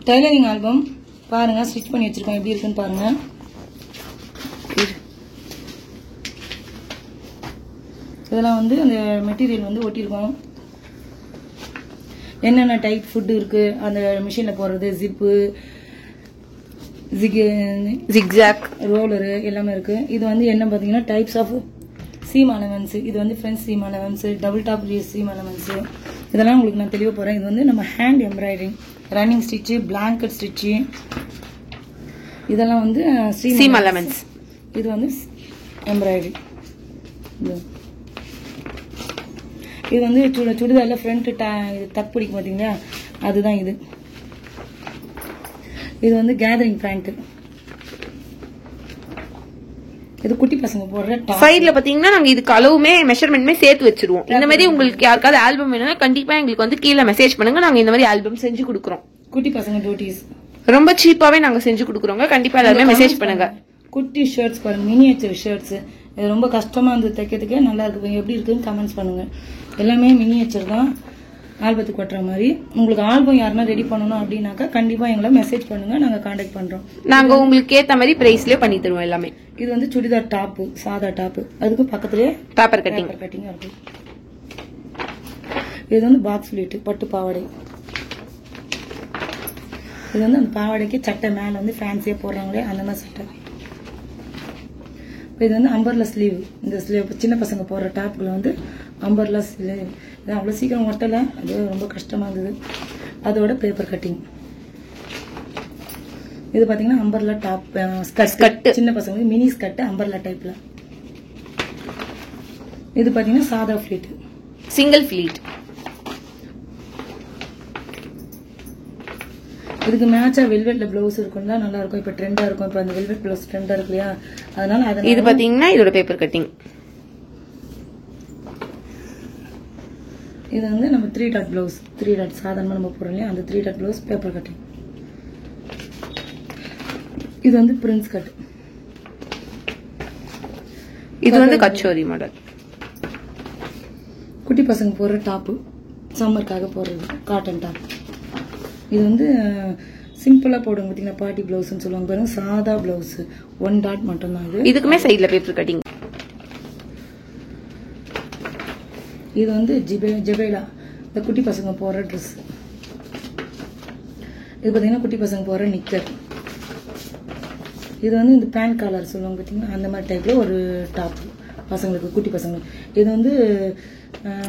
Tailoring album பாருங்க, stitch பண்ணி வச்சிருக்கோம், எப்படி இருக்குன்னு பாருங்க. இதெல்லாம் வந்து அந்த மெட்டீரியல் வந்து ஒட்டியிருக்கோம். என்னென்ன டைப் ஃபுட் இருக்கு அந்த மிஷினில் போடுறது, ஜிப்பு, ஜிக்ஜாக், ரோலரு எல்லாமே இருக்கு. இது வந்து என்ன பார்த்தீங்கன்னா டைப்ஸ் ஆஃப் சீம் அலவன்ஸ். இது வந்து friends seam allowance, double top seam allowance, இதெல்லாம் உங்களுக்கு நான் தெளிவாக போகிறேன். இது வந்து நம்ம hand embroidering, running stitch, blanket stitch, இதெல்லாம் வந்து சீம் அலவன்ஸ். இது வந்து எம்ப்ராய்டரி. இது வந்து சுடிதார்ல ஃப்ரண்ட் டக் பிடிக்கும் பார்த்தீங்களா, அதுதான் இது. இது வந்து கேதரிங் பேண்ட். இது குட்டி பசங்க போடுற டாப். சைடுல பாத்தீங்கன்னா நாங்க இதுக்கு அளவுமே மெஷர்மெண்ட்மே சேர்த்து வச்சிருவோம். இந்த மாதிரி உங்களுக்கு யாருக்காவது ஆல்பம் வேணும்னா கண்டிப்பா எங்களுக்கு வந்து கீழே மெசேஜ் பண்ணுங்க. நாங்க இந்த மாதிரி ஆல்பம் செஞ்சு கொடுக்குறோம். குட்டி பசங்க டோட்டிஸ் ரொம்ப சீப்பாவே நாங்க செஞ்சு கொடுக்குறோங்க. கண்டிப்பா எல்லாருமே மெசேஜ் பண்ணுங்க. குட்டி ஷர்ட்ஸ் பாருங்க, மினியேச்சர் ஷர்ட்ஸ். இது ரொம்ப கஷ்டமா இருந்து தைக்கிறதுக்கு, நல்லா இருக்கு, எப்படி இருக்குன்னு கமெண்ட்ஸ் பண்ணுங்க. எல்லாமே மினியேச்சர் தான், ஆல்பத்துக்கு கொட்டுற மாதிரி. உங்களுக்கு ஆல்பம் யாருன்னா ரெடி பண்ணணும் அப்படின்னாக்கா கண்டிப்பா எங்களை மெசேஜ் பண்ணுங்க, நாங்க கான்டாக்ட் பண்றோம். நாங்க உங்களுக்கு ஏத்த மாதிரி பிரைஸ்லயே பண்ணி தருவோம் எல்லாமே. இது வந்து சுடிதார் டாப், சாதா டாப், அதுக்கு பக்கத்துலயே பேப்பர் கட்டிங் இருக்கு. இது வந்து பாக்ஸ் ஃபிளீட், பட்டு பாவாடை. இது வந்து அந்த பாவாடைக்கு சட்டை மேல வந்து ஃபேன்சியா போடுறாங்களே அந்த மாதிரி சட்டை. இது வந்து அம்பர்லா ஸ்லீவ். இந்த ஸ்லீவ் சின்ன பசங்க போடுற டாப்புகளை வந்து அம்பர்லா ஸ்லீவ். இது அவ்வளோ சீக்கிரம் ஒட்டலை, அது ரொம்ப கஷ்டமா இருந்தது. அதோட பேப்பர் கட்டிங். இது பாத்தீங்கன்னா அம்பர்லா டாப், ஸ்கர்ட், சின்ன பசங்க மினி ஸ்கர்ட் அம்பர்லா டைப்ல. இது பாத்தீங்கன்னா சாதா ஃபிளீட், சிங்கிள் ஃபிளீட். இதுக்கு மேட்சா வெல்வெட்ல பிளவுஸ் இருக்கும்ல, நல்லா இருக்கும். இப்ப ட்ரெண்டா இருக்கும், இப்ப அந்த வெல்வெட் பிளவுஸ் ட்ரெண்டா இருக்கு இல்லையா, அதனால இது பாத்தீங்கன்னா இதோட பேப்பர் கட்டிங். இது வந்து நம்ம 3 டாட் பிளவுஸ், 3 டாட் சாதாரணமா நம்ம போடுறோம் இல்லையா, அந்த 3 டாட் பிளவுஸ் பேப்பர் கட்டிங். இது வந்து பிரின்ஸ் கட். இது வந்து கச்சோரி மாடல். குட்டி பசங்க போடுற டாப்பு, சம்மருக்காக போடுறது காட்டன் டாப். இது வந்து சிம்பிளா போடுங்க பாத்தீங்கன்னா, பார்ட்டி பிளவுஸ்னு சொல்லுவாங்க பாருங்க, சாதா பிளவுஸ் 1 டாட் மட்டும் தான். இது இதுக்குமே சைடுல பேப்பர் கட்டிங். இது வந்து ஜெபேலா, இந்த குட்டி பசங்க போடுற ட்ரெஸ். இது பாத்தீங்கன்னா குட்டி பசங்க போடுற நிக்கர். இது வந்து இந்த பேண்ட் காலர் சொல்லுவாங்க பாத்தீங்கன்னா, அந்த மாதிரி டைப்ல ஒரு டாப் பசங்களுக்கு, குட்டி பசங்க. இது வந்து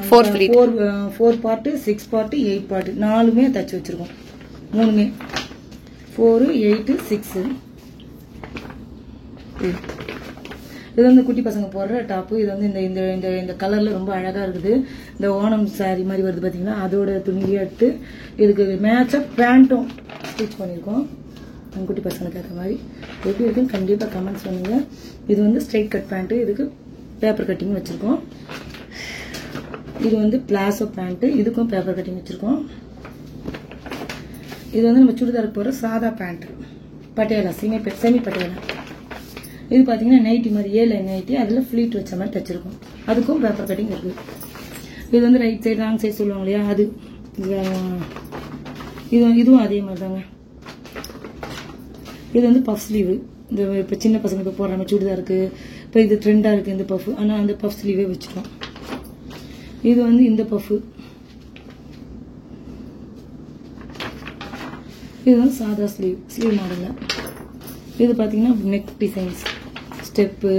4 பார்ட், 6 பார்ட், 8 பார்ட், 4மே தச்சு வச்சிருக்கோம். 3மே 4, 8, 6. இது வந்து குட்டி பசங்க போடுற டாப்பு. இது வந்து இந்த இந்த இந்த கலர்ல ரொம்ப அழகா இருக்குது. இந்த ஓணம் சாரி மாதிரி வருது பாத்தீங்கன்னா, அதோட துணியை எடுத்து இதுக்கு மேட்சா பேண்ட்டும் ஸ்டிச் பண்ணிருக்கோம். குட்டி பசங்களுக்கு ஏற்ற மாதிரி எப்படி இருக்குன்னு கண்டிப்பா கமெண்ட்ஸ் பண்ணுங்க. இது வந்து ஸ்ட்ரைட் கட் பேண்ட், இதுக்கு பேப்பர் கட்டிங் வச்சிருக்கோம். இது வந்து பிளாசோ பேண்ட், இதுக்கும் பேப்பர் கட்டிங் வச்சிருக்கோம். இது வந்து நம்ம சுடிதாருக்கு போற சாதா பேண்ட், பட்டியாலா, செமி பட்டியாலா. இது பாத்தீங்கன்னா நைட்டி மாதிரி, 7 நைட்டி, அதுல ஃபிளீட் வச்ச மாதிரி தச்சிருக்கோம். அதுக்கும் பேப்பர் கட்டிங் இருக்கு. இது வந்து ரைட் சைடு ராங் சைடு சொல்லுவாங்க இல்லையா, அது. இதுவும் அதே மாதிரி தாங்க. இது வந்து பஃப் ஸ்லீவ். இந்த இப்ப சின்ன பசங்களுக்கு போடுற மாதிரி சுடிதாருக்கு இப்ப இது ட்ரெண்டா இருக்கு இந்த பஃப், ஆனா அந்த பஃப் ஸ்லீவே வச்சிருக்கோம். இது வந்து இந்த பஃப். இது வந்து சாதா ஸ்லீவ் மாடல்ல. இது பாத்தீங்கன்னா நெக் டிசைன்ஸ், ஸ்டெப்பு,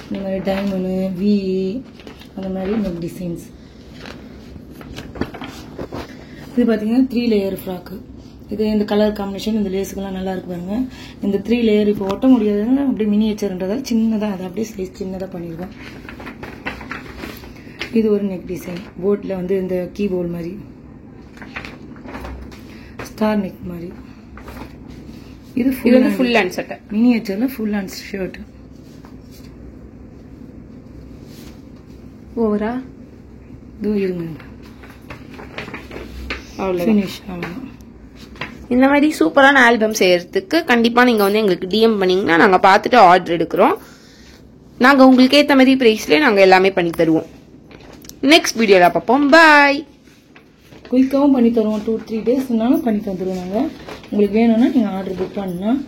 இந்த மாதிரி டைமண்ட், வி, அந்த மாதிரி நெக் டிசைன்ஸ். இது பாத்தீங்கன்னா 3 லேயர் ஃப்ராக்கு. இது இந்த கலர் காம்பினேஷன், இந்த லேஸுக்கெல்லாம் நல்லா இருக்கு பாருங்க. இந்த 3 லேயர் இப்போ ஒட்ட முடியாதுன்னா அப்படியே மினியேச்சர்ன்றதால சின்னதா அதை அப்படியே ஸ்லைஸ் சின்னதா பண்ணிருக்கோம். இது ஒரு நெக் டிசைன், போட்ல வந்து இந்த கீபோர்ட் மாதிரி, ஸ்டார் நெக் மாதிரி. இது ஃபுல் ஹேண்ட் சட்டை, மினியேச்சர்ல ஃபுல் ஹேண்ட் ஷர்ட். ஓவரா இது இருங்க, ஃபினிஷ். அவ்வளவுதான். இந்த மாதிரி சூப்பரான ஆல்பம் செய்யறதுக்கு கண்டிப்பா நீங்க வந்து எங்களுக்கு டிஎம் பண்ணீங்கன்னா நாங்க பார்த்துட்டு ஆர்டர் எடுக்கிறோம். நாங்க உங்களுக்கு ஏத்த மாதிரி பிரைஸ்ல நாங்க எல்லாமே பண்ணி தருவோம். நெக்ஸ்ட் வீடியோல பார்ப்போம். பாய். குயிக்காகவும் பண்ணி தருவோம். 2-3 டேஸ்னாலும் பண்ணி தந்துடுவோம் நாங்கள். உங்களுக்கு வேணும்னா நீங்கள் ஆர்டர் புக் பண்ணால்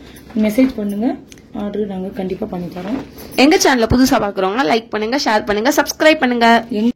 மெசேஜ் பண்ணுங்கள், ஆர்டர் நாங்கள் கண்டிப்பாக பண்ணி தரோம். எங்கள் சேனலை புதுசாக பார்க்குறவங்க லைக் பண்ணுங்கள், ஷேர் பண்ணுங்கள், சப்ஸ்கிரைப் பண்ணுங்கள்.